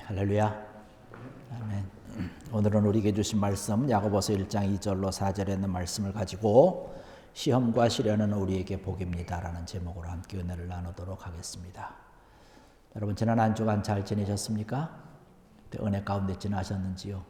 할렐루야. 아멘. 오늘은 우리에게 주신 말씀 야고보서 1장 2절로 4절에 있는 말씀을 가지고 시험과 시련은 우리에게 복입니다 라는 제목으로 함께 은혜를 나누도록 하겠습니다. 여러분 지난 한 주간 잘 지내셨습니까? 은혜 가운데 지나셨는지요?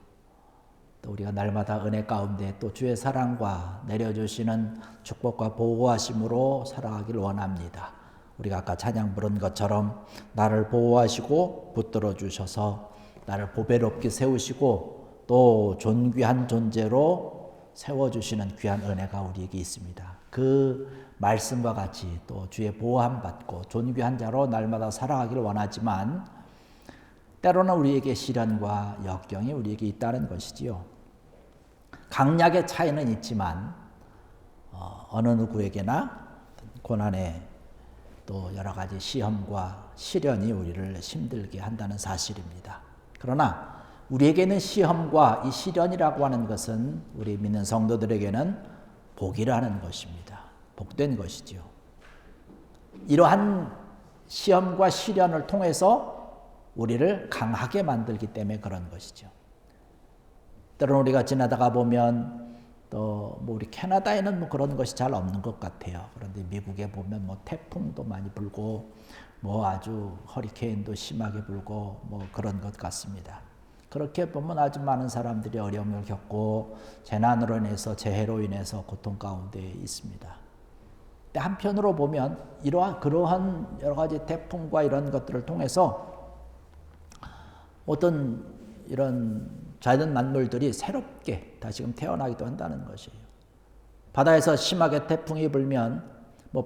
또 우리가 날마다 은혜 가운데 또 주의 사랑과 내려주시는 축복과 보호하심으로 살아가길 원합니다. 우리가 아까 찬양 부른 것처럼 나를 보호하시고 붙들어 주셔서 나를 보배롭게 세우시고 또 존귀한 존재로 세워주시는 귀한 은혜가 우리에게 있습니다. 그 말씀과 같이 또 주의 보호함 받고 존귀한 자로 날마다 살아가기를 원하지만 때로는 우리에게 시련과 역경이 우리에게 있다는 것이지요. 강약의 차이는 있지만 어느 누구에게나 고난에 또 여러 가지 시험과 시련이 우리를 힘들게 한다는 사실입니다. 그러나 우리에게는 시험과 이 시련이라고 하는 것은 우리 믿는 성도들에게는 복이라는 것입니다. 복된 것이죠. 이러한 시험과 시련을 통해서 우리를 강하게 만들기 때문에 그런 것이죠. 때로는 우리가 지나다가 보면 또 우리 캐나다에는 그런 것이 잘 없는 것 같아요. 그런데 미국에 보면 태풍도 많이 불고 아주 허리케인도 심하게 불고 그런 것 같습니다. 그렇게 보면 아주 많은 사람들이 어려움을 겪고 재난으로 인해서 재해로 인해서 고통 가운데 있습니다. 근데 한편으로 보면 그러한 여러 가지 태풍과 이런 것들을 통해서 어떤 이런 자연 만물들이 새롭게 다시금 태어나기도 한다는 것이에요. 바다에서 심하게 태풍이 불면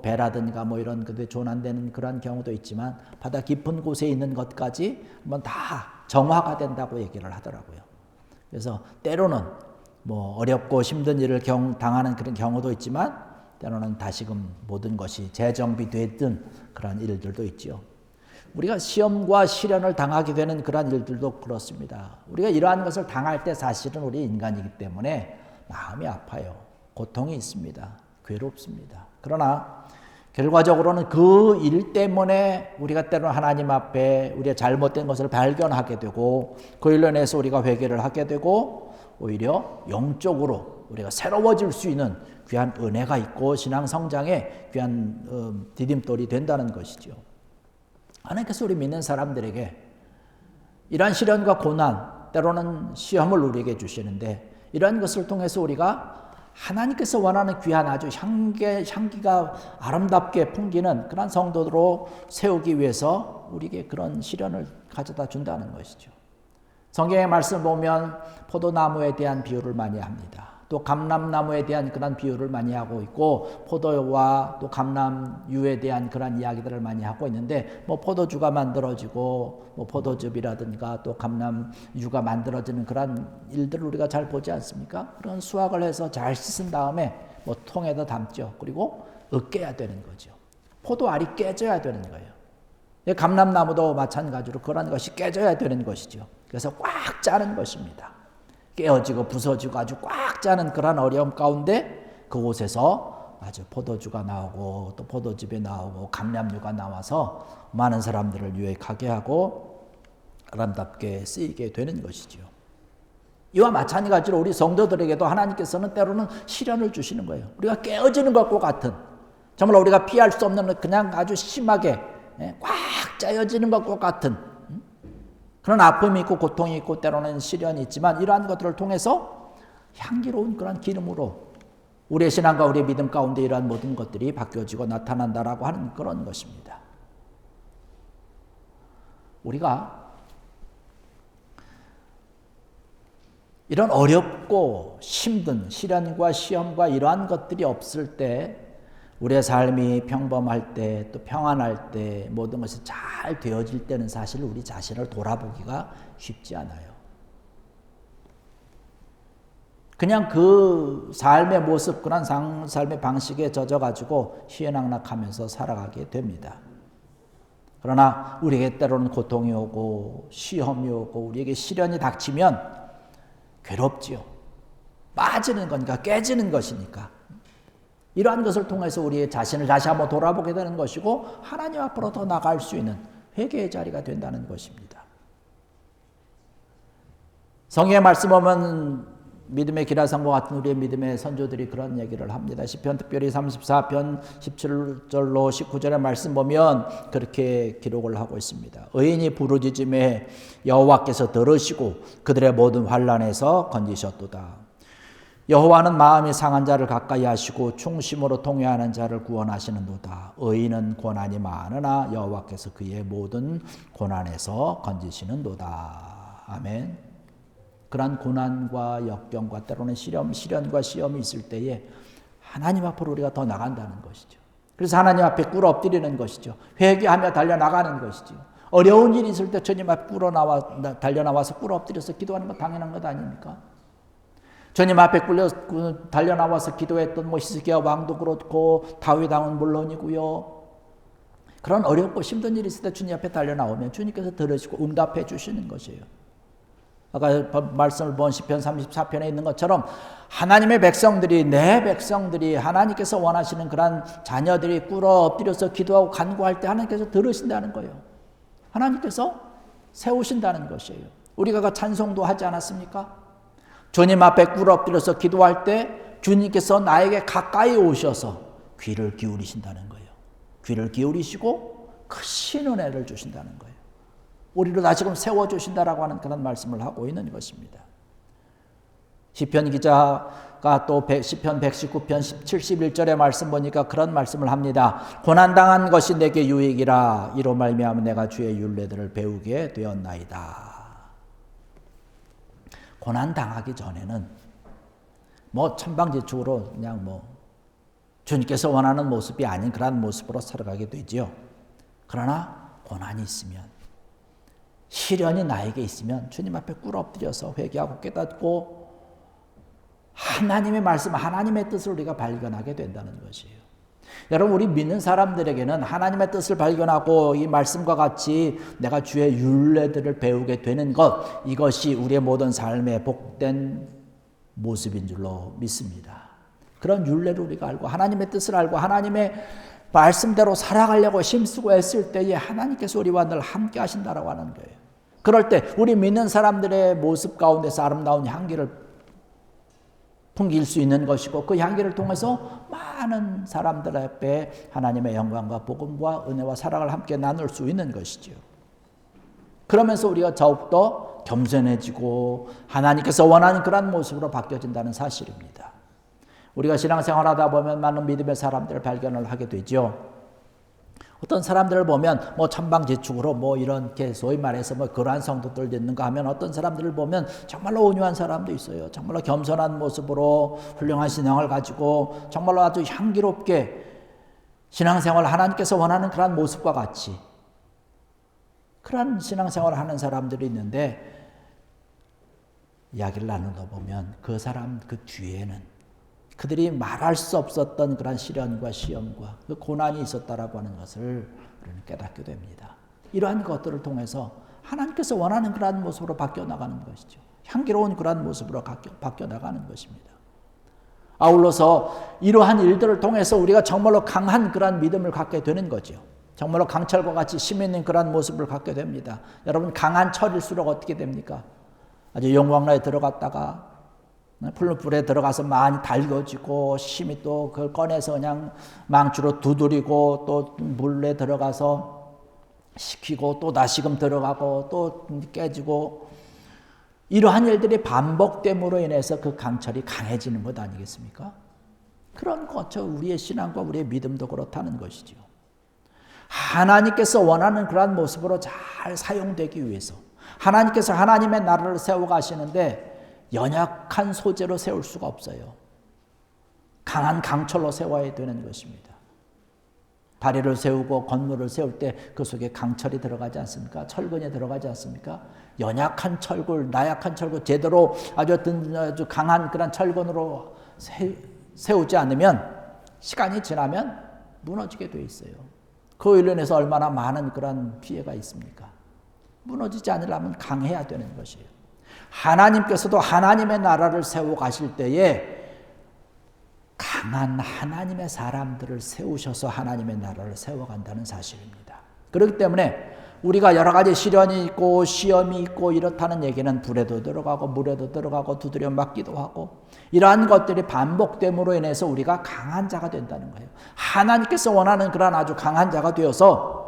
배라든가 이런 것들이 조난되는 그런 경우도 있지만 바다 깊은 곳에 있는 것까지 다 정화가 된다고 얘기를 하더라고요. 그래서 때로는 어렵고 힘든 일을 당하는 그런 경우도 있지만 때로는 다시금 모든 것이 재정비되던 그런 일들도 있죠. 우리가 시험과 시련을 당하게 되는 그런 일들도 그렇습니다. 우리가 이러한 것을 당할 때 사실은 우리 인간이기 때문에 마음이 아파요. 고통이 있습니다. 괴롭습니다. 그러나 결과적으로는 그 일 때문에 우리가 때로는 하나님 앞에 우리의 잘못된 것을 발견하게 되고 그 일로 인해서 우리가 회개를 하게 되고 오히려 영적으로 우리가 새로워질 수 있는 귀한 은혜가 있고 신앙 성장에 귀한 디딤돌이 된다는 것이죠. 하나님께서 우리 믿는 사람들에게 이러한 시련과 고난, 때로는 시험을 우리에게 주시는데 이러한 것을 통해서 우리가 하나님께서 원하는 귀한 아주 향기가 아름답게 풍기는 그런 성도로 세우기 위해서 우리에게 그런 시련을 가져다 준다는 것이죠. 성경의 말씀 보면 포도나무에 대한 비유를 많이 합니다. 또 감람나무에 대한 그런 비유를 많이 하고 있고 포도와 또 감람유에 대한 그런 이야기들을 많이 하고 있는데 포도주가 만들어지고 포도즙이라든가 또 감람유가 만들어지는 그런 일들을 우리가 잘 보지 않습니까? 그런 수확을 해서 잘 씻은 다음에 통에다 담죠. 그리고 으깨야 되는 거죠. 포도알이 깨져야 되는 거예요. 감람나무도 마찬가지로 그런 것이 깨져야 되는 것이죠. 그래서 꽉 짜는 것입니다. 깨어지고 부서지고 아주 꽉 짜는 그런 어려움 가운데 그곳에서 아주 포도주가 나오고 또 포도즙이 나오고 감람유가 나와서 많은 사람들을 유익하게 하고 아름답게 쓰이게 되는 것이죠. 이와 마찬가지로 우리 성도들에게도 하나님께서는 때로는 시련을 주시는 거예요. 우리가 깨어지는 것과 같은 정말 우리가 피할 수 없는 그냥 아주 심하게 꽉 짜여지는 것과 같은 그런 아픔이 있고 고통이 있고 때로는 시련이 있지만 이러한 것들을 통해서 향기로운 그런 기름으로 우리의 신앙과 우리의 믿음 가운데 이러한 모든 것들이 바뀌어지고 나타난다라고 하는 그런 것입니다. 우리가 이런 어렵고 힘든 시련과 시험과 이러한 것들이 없을 때 우리의 삶이 평범할 때 또 평안할 때 모든 것이 잘 되어질 때는 사실 우리 자신을 돌아보기가 쉽지 않아요. 그냥 그 삶의 모습, 그런 삶의 방식에 젖어가지고 희애낙락하면서 살아가게 됩니다. 그러나 우리에게 때로는 고통이 오고 시험이 오고 우리에게 시련이 닥치면 괴롭지요. 빠지는 거니까 깨지는 것이니까. 이러한 것을 통해서 우리의 자신을 다시 한번 돌아보게 되는 것이고 하나님 앞으로 더 나아갈 수 있는 회개의 자리가 된다는 것입니다. 성경의 말씀 보면 믿음의 기라성과 같은 우리의 믿음의 선조들이 그런 얘기를 합니다. 시편 특별히 34편 17절로 19절의 말씀 보면 그렇게 기록을 하고 있습니다. 의인이 부르짖음에 여호와께서 들으시고 그들의 모든 환난에서 건지셨도다. 여호와는 마음이 상한 자를 가까이 하시고 충심으로 통회하는 자를 구원하시는도다. 의인은 고난이 많으나 여호와께서 그의 모든 고난에서 건지시는도다. 아멘. 그러한 고난과 역경과 때로는 시련과 시험이 있을 때에 하나님 앞으로 우리가 더 나간다는 것이죠. 그래서 하나님 앞에 꿇어 엎드리는 것이죠. 회개하며 달려나가는 것이죠. 어려운 일이 있을 때 주님 앞에 달려나와서 꿇어 엎드려서 기도하는 건 당연한 것 아닙니까? 주님 앞에 달려나와서 기도했던 히스기야 왕도 그렇고 다윗 왕은 물론이고요. 그런 어렵고 힘든 일이 있을 때 주님 앞에 달려나오면 주님께서 들으시고 응답해 주시는 것이에요. 아까 말씀을 본 시편 34편에 있는 것처럼 하나님의 백성들이, 내 백성들이 하나님께서 원하시는 그런 자녀들이 꿇어 엎드려서 기도하고 간구할 때 하나님께서 들으신다는 거예요. 하나님께서 세우신다는 것이에요. 우리가 그 찬송도 하지 않았습니까? 주님 앞에 꿇어 엎드려서 기도할 때 주님께서 나에게 가까이 오셔서 귀를 기울이신다는 거예요. 귀를 기울이시고 크신 은혜를 주신다는 거예요. 우리를 다시금 세워주신다라고 하는 그런 말씀을 하고 있는 것입니다. 시편 기자가 또 시편 119편 71절의 말씀 보니까 그런 말씀을 합니다. 고난당한 것이 내게 유익이라 이로 말미암아 내가 주의 율례들을 배우게 되었나이다. 고난당하기 전에는 천방지축으로 그냥 주님께서 원하는 모습이 아닌 그런 모습으로 살아가게 되지요. 그러나 고난이 있으면, 시련이 나에게 있으면 주님 앞에 꿇어 엎드려서 회개하고 깨닫고 하나님의 말씀, 하나님의 뜻을 우리가 발견하게 된다는 것이에요. 여러분, 우리 믿는 사람들에게는 하나님의 뜻을 발견하고 이 말씀과 같이 내가 주의 율례들을 배우게 되는 것, 이것이 우리의 모든 삶의 복된 모습인 줄로 믿습니다. 그런 율례를 우리가 알고 하나님의 뜻을 알고 하나님의 말씀대로 살아가려고 힘쓰고 애쓸 때에 하나님께서 우리와 늘 함께 하신다라고 하는 거예요. 그럴 때 우리 믿는 사람들의 모습 가운데서 아름다운 향기를 풍길 수 있는 것이고 그 향기를 통해서 많은 사람들 앞에 하나님의 영광과 복음과 은혜와 사랑을 함께 나눌 수 있는 것이죠. 그러면서 우리가 더욱더 겸손해지고 하나님께서 원하는 그런 모습으로 바뀌어진다는 사실입니다. 우리가 신앙생활하다 보면 많은 믿음의 사람들을 발견을 하게 되죠. 어떤 사람들을 보면 천방지축으로 이렇게 소위 말해서 그러한 성도들 있는가 하면 어떤 사람들을 보면 정말로 온유한 사람도 있어요. 정말로 겸손한 모습으로 훌륭한 신앙을 가지고 정말로 아주 향기롭게 신앙생활을 하나님께서 원하는 그런 모습과 같이 그런 신앙생활을 하는 사람들이 있는데 이야기를 나누다 보면 그 사람 그 뒤에는 그들이 말할 수 없었던 그런 시련과 시험과 그 고난이 있었다라고 하는 것을 우리는 깨닫게 됩니다. 이러한 것들을 통해서 하나님께서 원하는 그러한 모습으로 바뀌어 나가는 것이죠. 향기로운 그러한 모습으로 바뀌어 나가는 것입니다. 아울러서 이러한 일들을 통해서 우리가 정말로 강한 그러한 믿음을 갖게 되는 거죠. 정말로 강철과 같이 힘 있는 그러한 모습을 갖게 됩니다. 여러분, 강한 철일수록 어떻게 됩니까? 아주 용광로에 들어갔다가 푸른 불에 들어가서 많이 달궈지고 힘이 또 그걸 꺼내서 그냥 망치로 두드리고 또 물에 들어가서 식히고 또 다시금 들어가고 또 깨지고 이러한 일들이 반복됨으로 인해서 그 강철이 강해지는 것 아니겠습니까? 그런 것처 우리의 신앙과 우리의 믿음도 그렇다는 것이죠. 하나님께서 원하는 그러한 모습으로 잘 사용되기 위해서 하나님께서 하나님의 나라를 세워가시는데 연약한 소재로 세울 수가 없어요. 강한 강철로 세워야 되는 것입니다. 다리를 세우고 건물을 세울 때 그 속에 강철이 들어가지 않습니까? 철근이 들어가지 않습니까? 연약한 철골, 나약한 철골 제대로 아주 강한 그런 철근으로 세우지 않으면 시간이 지나면 무너지게 돼 있어요. 그 일로 인해서 얼마나 많은 그런 피해가 있습니까? 무너지지 않으려면 강해야 되는 것이에요. 하나님께서도 하나님의 나라를 세워 가실 때에 강한 하나님의 사람들을 세우셔서 하나님의 나라를 세워간다는 사실입니다. 그렇기 때문에 우리가 여러 가지 시련이 있고 시험이 있고 이렇다는 얘기는 불에도 들어가고 물에도 들어가고 두드려 맞기도 하고 이러한 것들이 반복됨으로 인해서 우리가 강한 자가 된다는 거예요. 하나님께서 원하는 그런 아주 강한 자가 되어서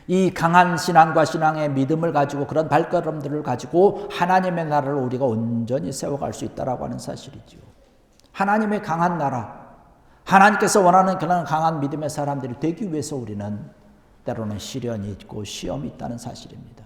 이 강한 신앙과 신앙의 믿음을 가지고 그런 발걸음들을 가지고 하나님의 나라를 우리가 온전히 세워갈 수 있다라고 하는 사실이죠. 하나님의 강한 나라, 하나님께서 원하는 그런 강한 믿음의 사람들이 되기 위해서 우리는 때로는 시련이 있고 시험이 있다는 사실입니다.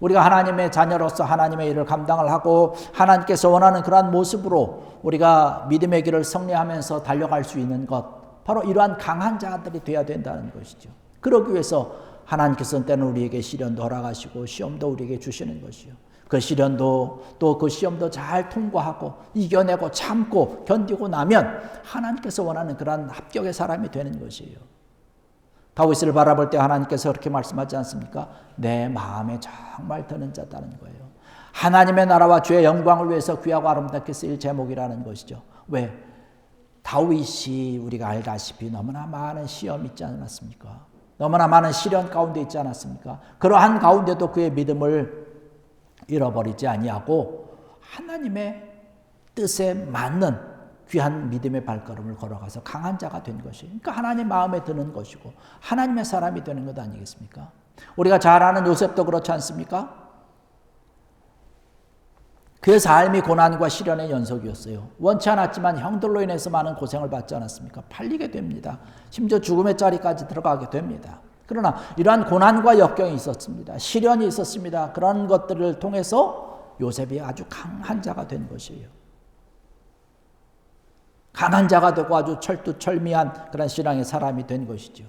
우리가 하나님의 자녀로서 하나님의 일을 감당을 하고 하나님께서 원하는 그러한 모습으로 우리가 믿음의 길을 승리하면서 달려갈 수 있는 것, 바로 이러한 강한 자들이 되어야 된다는 것이죠. 그러기 위해서 하나님께서는 때는 우리에게 시련도 허락하시고 시험도 우리에게 주시는 것이요. 그 시련도 또 그 시험도 잘 통과하고 이겨내고 참고 견디고 나면 하나님께서 원하는 그러한 합격의 사람이 되는 것이에요. 다윗을 바라볼 때 하나님께서 그렇게 말씀하지 않습니까? 내 마음에 정말 드는 자다는 거예요. 하나님의 나라와 주의 영광을 위해서 귀하고 아름답게 쓰일 제목이라는 것이죠. 왜? 다윗이 우리가 알다시피 너무나 많은 시험이 있지 않았습니까? 너무나 많은 시련 가운데 있지 않았습니까? 그러한 가운데도 그의 믿음을 잃어버리지 아니하고 하나님의 뜻에 맞는 귀한 믿음의 발걸음을 걸어가서 강한 자가 된 것이, 그러니까 하나님 마음에 드는 것이고 하나님의 사람이 되는 것 아니겠습니까? 우리가 잘 아는 요셉도 그렇지 않습니까? 그의 삶이 고난과 시련의 연속이었어요. 원치 않았지만 형들로 인해서 많은 고생을 받지 않았습니까? 팔리게 됩니다. 심지어 죽음의 자리까지 들어가게 됩니다. 그러나 이러한 고난과 역경이 있었습니다. 시련이 있었습니다. 그런 것들을 통해서 요셉이 아주 강한 자가 된 것이에요. 강한 자가 되고 아주 철두철미한 그런 신앙의 사람이 된 것이죠.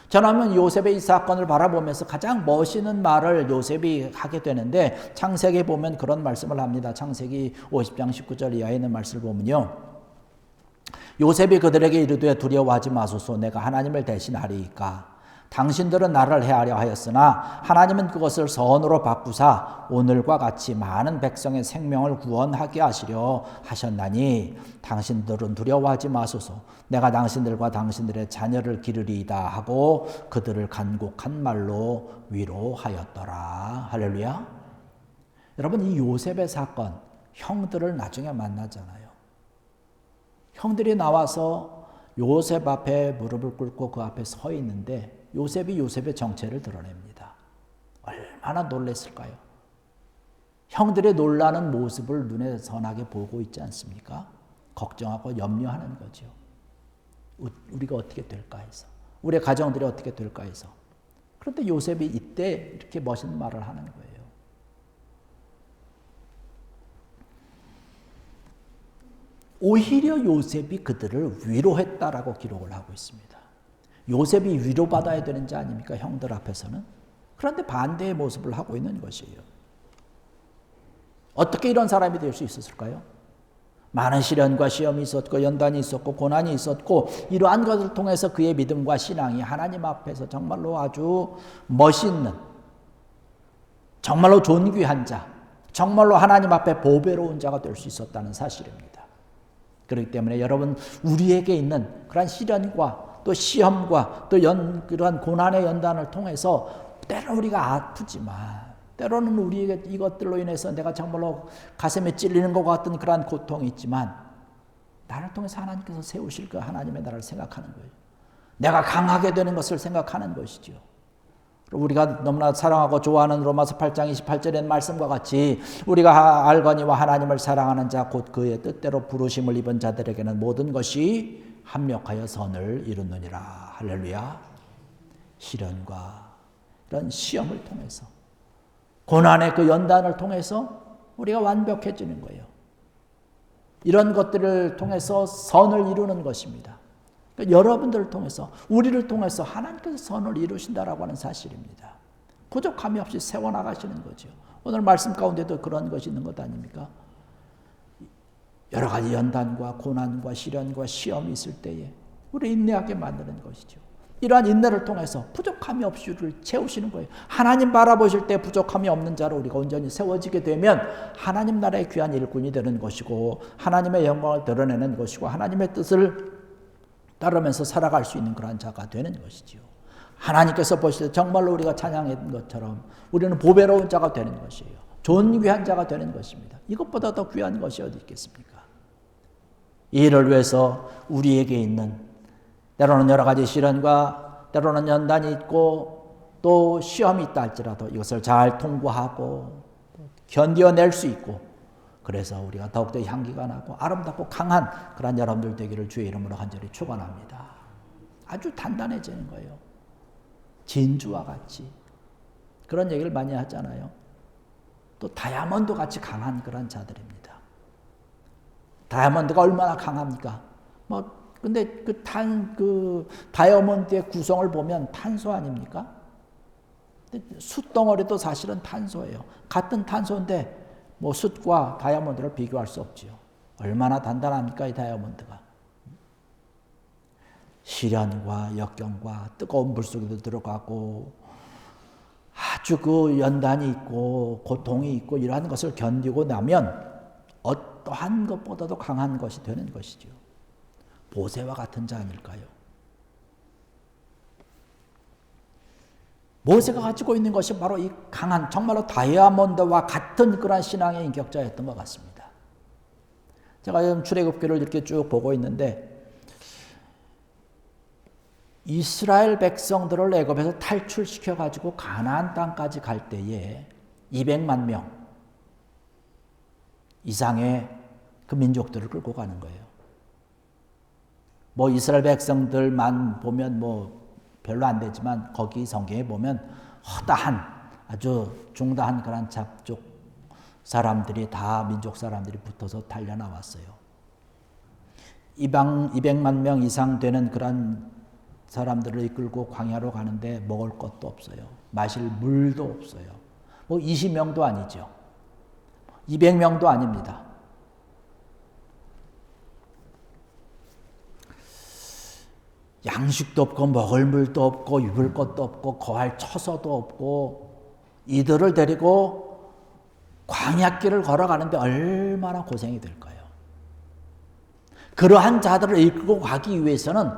저는 요셉의 이 사건을 바라보면서 가장 멋있는 말을 요셉이 하게 되는데, 창세기에 보면 그런 말씀을 합니다. 창세기 50장 19절 이하에 있는 말씀을 보면요, 요셉이 그들에게 이르되 두려워하지 마소서. 내가 하나님을 대신하리이까. 당신들은 나를 해하려 하였으나 하나님은 그것을 선으로 바꾸사 오늘과 같이 많은 백성의 생명을 구원하게 하시려 하셨나니 당신들은 두려워하지 마소서. 내가 당신들과 당신들의 자녀를 기르리이다 하고 그들을 간곡한 말로 위로하였더라. 할렐루야. 여러분, 이 요셉의 사건, 형들을 나중에 만나잖아요. 형들이 나와서 요셉 앞에 무릎을 꿇고 그 앞에 서 있는데 요셉이 요셉의 정체를 드러냅니다. 얼마나 놀랐을까요? 형들의 놀라는 모습을 눈에 선하게 보고 있지 않습니까? 걱정하고 염려하는 거죠. 우리가 어떻게 될까 해서, 우리의 가정들이 어떻게 될까 해서. 그런데 요셉이 이때 이렇게 멋있는 말을 하는 거예요. 오히려 요셉이 그들을 위로했다라고 기록을 하고 있습니다. 요셉이 위로받아야 되는 자 아닙니까? 형들 앞에서는. 그런데 반대의 모습을 하고 있는 것이에요. 어떻게 이런 사람이 될 수 있었을까요? 많은 시련과 시험이 있었고 연단이 있었고 고난이 있었고 이러한 것을 통해서 그의 믿음과 신앙이 하나님 앞에서 정말로 아주 멋있는, 정말로 존귀한 자, 정말로 하나님 앞에 보배로운 자가 될 수 있었다는 사실입니다. 그렇기 때문에 여러분, 우리에게 있는 그러한 시련과 또 시험과 또 그러한 고난의 연단을 통해서 때로는 우리가 아프지만, 때로는 우리에게 이것들로 인해서 내가 정말로 가슴에 찔리는 것 같은 그러한 고통이 있지만 나를 통해서 하나님께서 세우실 그 하나님의 나라를 생각하는 거예요. 내가 강하게 되는 것을 생각하는 것이죠. 우리가 너무나 사랑하고 좋아하는 로마서 8장 28절의 말씀과 같이 우리가 알거니와 하나님을 사랑하는 자 곧 그의 뜻대로 부르심을 입은 자들에게는 모든 것이 합력하여 선을 이루느니라. 할렐루야. 시련과 이런 시험을 통해서, 고난의 그 연단을 통해서 우리가 완벽해지는 거예요. 이런 것들을 통해서 선을 이루는 것입니다. 그러니까 여러분들을 통해서, 우리를 통해서 하나님께서 선을 이루신다라고 하는 사실입니다. 부족함이 없이 세워나가시는 거죠. 오늘 말씀 가운데도 그런 것이 있는 것 아닙니까? 여러 가지 연단과 고난과 시련과 시험이 있을 때에 우리 인내하게 만드는 것이죠. 이러한 인내를 통해서 부족함이 없이 우리를 채우시는 거예요. 하나님 바라보실 때 부족함이 없는 자로 우리가 온전히 세워지게 되면 하나님 나라의 귀한 일꾼이 되는 것이고 하나님의 영광을 드러내는 것이고 하나님의 뜻을 따르면서 살아갈 수 있는 그런 자가 되는 것이죠. 하나님께서 보실 때 정말로 우리가 찬양했던 것처럼 우리는 보배로운 자가 되는 것이에요. 존귀한 자가 되는 것입니다. 이것보다 더 귀한 것이 어디 있겠습니까? 이를 위해서 우리에게 있는 때로는 여러 가지 시련과 때로는 연단이 있고 또 시험이 있다 할지라도 이것을 잘 통과하고 견뎌낼 수 있고, 그래서 우리가 더욱더 향기가 나고 아름답고 강한 그런 여러분들 되기를 주의 이름으로 간절히 축원합니다. 아주 단단해지는 거예요. 진주와 같이. 그런 얘기를 많이 하잖아요. 또 다이아몬드 같이 강한 그런 자들입니다. 다이아몬드가 얼마나 강합니까? 근데 그 다이아몬드의 구성을 보면 탄소 아닙니까? 숯덩어리도 사실은 탄소예요. 같은 탄소인데 숯과 다이아몬드를 비교할 수 없지요. 얼마나 단단합니까, 이 다이아몬드가. 시련과 역경과 뜨거운 물 속에도 들어가고 아주 그 연단이 있고 고통이 있고 이러한 것을 견디고 나면 어떠한 것보다도 강한 것이 되는 것이죠. 모세와 같은 자 아닐까요? 모세가 가지고 있는 것이 바로 이 강한, 정말로 다이아몬드와 같은 그런 신앙의 인격자였던 것 같습니다. 제가 지금 출애굽기를 이렇게 쭉 보고 있는데 이스라엘 백성들을 애굽에서 탈출시켜 가지고 가나안 땅까지 갈 때에 200만 명 이상의 그 민족들을 끌고 가는 거예요. 이스라엘 백성들만 보면 별로 안 되지만 거기 성경에 보면 허다한 아주 중다한 그런 잡족 사람들이 다 민족 사람들이 붙어서 달려나왔어요. 200만 명 이상 되는 그런 사람들을 이끌고 광야로 가는데 먹을 것도 없어요. 마실 물도 없어요. 20명도 아니죠. 200명도 아닙니다. 양식도 없고 먹을 물도 없고 입을 것도 없고 거할 처소도 없고 이들을 데리고 광야길을 걸어가는데 얼마나 고생이 될까요? 그러한 자들을 이끌고 가기 위해서는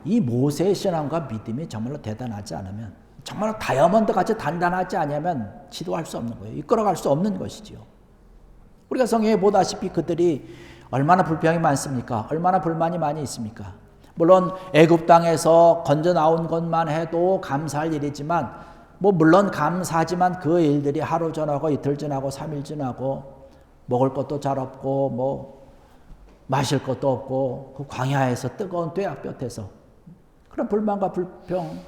이 모세의 신앙과 믿음이 정말로 대단하지 않으면, 정말로 다이아몬드 같이 단단하지 않으면 지도할 수 없는 거예요. 이끌어갈 수 없는 것이지요. 우리가 성경에 보다시피 그들이 얼마나 불평이 많습니까? 얼마나 불만이 많이 있습니까? 물론 애굽 땅에서 건져 나온 것만 해도 감사할 일이지만 물론 감사하지만 그 일들이 하루 지나고 이틀 지나고 3일 지나고 먹을 것도 잘 없고 마실 것도 없고 그 광야에서 뜨거운 뙤약볕에서 그런 불만과 불평,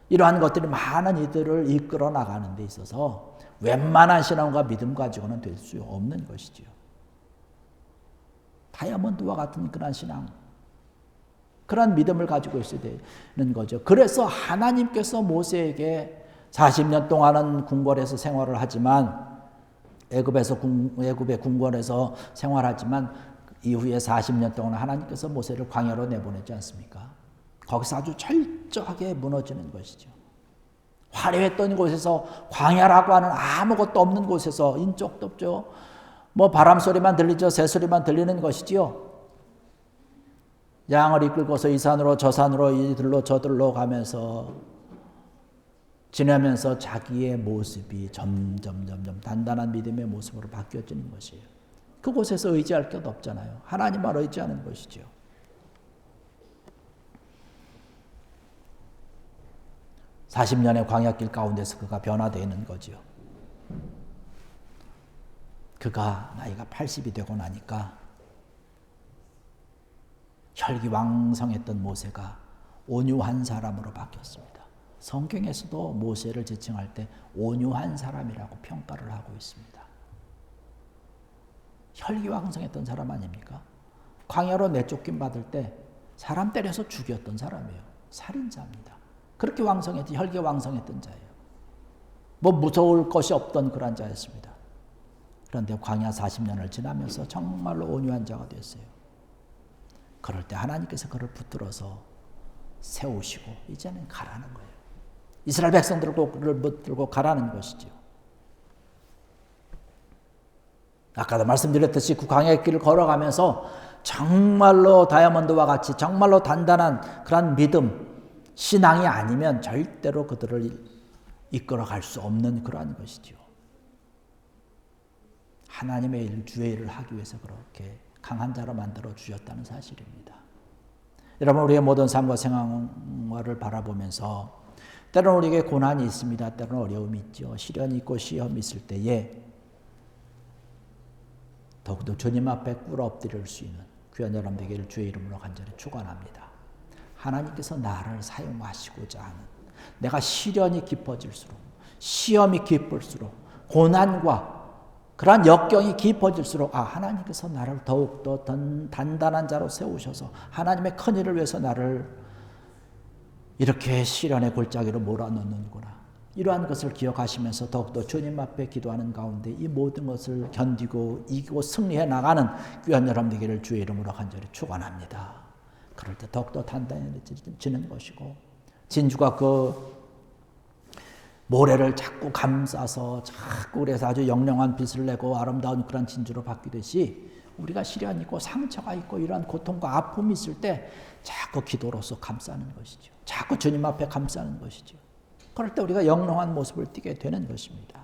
이러한 것들이 많은 이들을 이끌어 나가는 데 있어서 웬만한 신앙과 믿음 가지고는 될 수 없는 것이지요. 다이아몬드와 같은 그런 신앙, 그런 믿음을 가지고 있어야 되는 거죠. 그래서 하나님께서 모세에게 40년 동안은 궁궐에서 생활을 하지만 애굽의 궁궐에서 생활하지만 이후에 40년 동안 하나님께서 모세를 광야로 내보내지 않습니까? 거기서 아주 철저하게 무너지는 것이죠. 화려했던 곳에서, 광야라고 하는 아무것도 없는 곳에서, 인적도 없죠. 바람 소리만 들리죠. 새 소리만 들리는 것이지요. 양을 이끌고서 이 산으로 저 산으로 이들로 저들로 가면서 지내면서 자기의 모습이 점점 단단한 믿음의 모습으로 바뀌어지는 것이에요. 그곳에서 의지할 것 없잖아요. 하나님만 의지하는 것이죠. (40년의) 광야길 가운데서 그가 변화되는 거죠. 그가 나이가 80이 되고 나니까 혈기왕성했던 모세가 온유한 사람으로 바뀌었습니다. 성경에서도 모세를 지칭할 때 온유한 사람이라고 평가를 하고 있습니다. 혈기왕성했던 사람 아닙니까? 광야로 내쫓김 받을 때 사람 때려서 죽였던 사람이에요. 살인자입니다. 그렇게 왕성했던, 혈기왕성했던 자예요. 무서울 것이 없던 그런 자였습니다. 그런데 광야 40년을 지나면서 정말로 온유한 자가 됐어요. 그럴 때 하나님께서 그를 붙들어서 세우시고 이제는 가라는 거예요. 이스라엘 백성들을 붙들고 가라는 것이죠. 아까도 말씀드렸듯이 그 광야의 길을 걸어가면서 정말로 다이아몬드와 같이 정말로 단단한 그런 믿음, 신앙이 아니면 절대로 그들을 이끌어갈 수 없는 그러한 것이죠. 하나님의 일, 주의 일을 하기 위해서 그렇게 강한 자로 만들어 주셨다는 사실입니다. 여러분, 우리의 모든 삶과 생활을 바라보면서 때로는 우리에게 고난이 있습니다. 때로는 어려움이 있죠. 시련이 있고 시험이 있을 때에 더욱더 주님 앞에 꿇어 엎드릴 수 있는 귀한 여러분들에게 주의 이름으로 간절히 축원합니다. 하나님께서 나를 사용하시고자 하는, 내가 시련이 깊어질수록, 시험이 깊을수록, 고난과 그러한 역경이 깊어질수록 하나님께서 나를 더욱더 단단한 자로 세우셔서 하나님의 큰 일을 위해서 나를 이렇게 시련의 골짜기로 몰아넣는구나. 이러한 것을 기억하시면서 더욱더 주님 앞에 기도하는 가운데 이 모든 것을 견디고 이기고 승리해 나가는 귀한 여러분 되기를 주의 이름으로 간절히 축원합니다. 그럴 때 더욱더 단단해지는 것이고, 진주가 그 모래를 자꾸 감싸서 자꾸 그래서 아주 영롱한 빛을 내고 아름다운 그런 진주로 바뀌듯이 우리가 시련이 있고 상처가 있고 이러한 고통과 아픔이 있을 때 자꾸 기도로서 감싸는 것이죠. 자꾸 주님 앞에 감싸는 것이죠. 그럴 때 우리가 영롱한 모습을 띠게 되는 것입니다.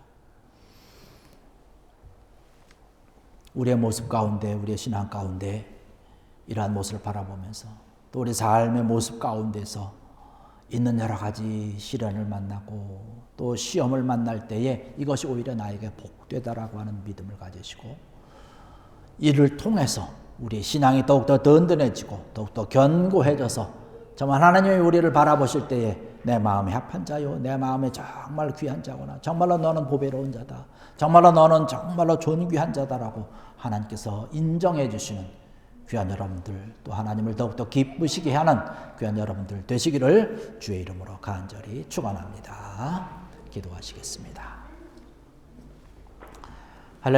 우리의 모습 가운데, 우리의 신앙 가운데 이러한 모습을 바라보면서 또 우리 삶의 모습 가운데서 있는 여러 가지 시련을 만나고 또 시험을 만날 때에 이것이 오히려 나에게 복되다라고 하는 믿음을 가지시고, 이를 통해서 우리의 신앙이 더욱더 든든해지고 더욱더 견고해져서 정말 하나님이 우리를 바라보실 때에 내 마음에 합한 자요, 내 마음에 정말 귀한 자구나, 정말로 너는 보배로운 자다, 정말로 너는 정말로 존귀한 자다라고 하나님께서 인정해 주시는 귀한 여러분들, 또 하나님을 더욱더 기쁘시게 하는 귀한 여러분들 되시기를 주의 이름으로 간절히 축원합니다. 기도하시겠습니다.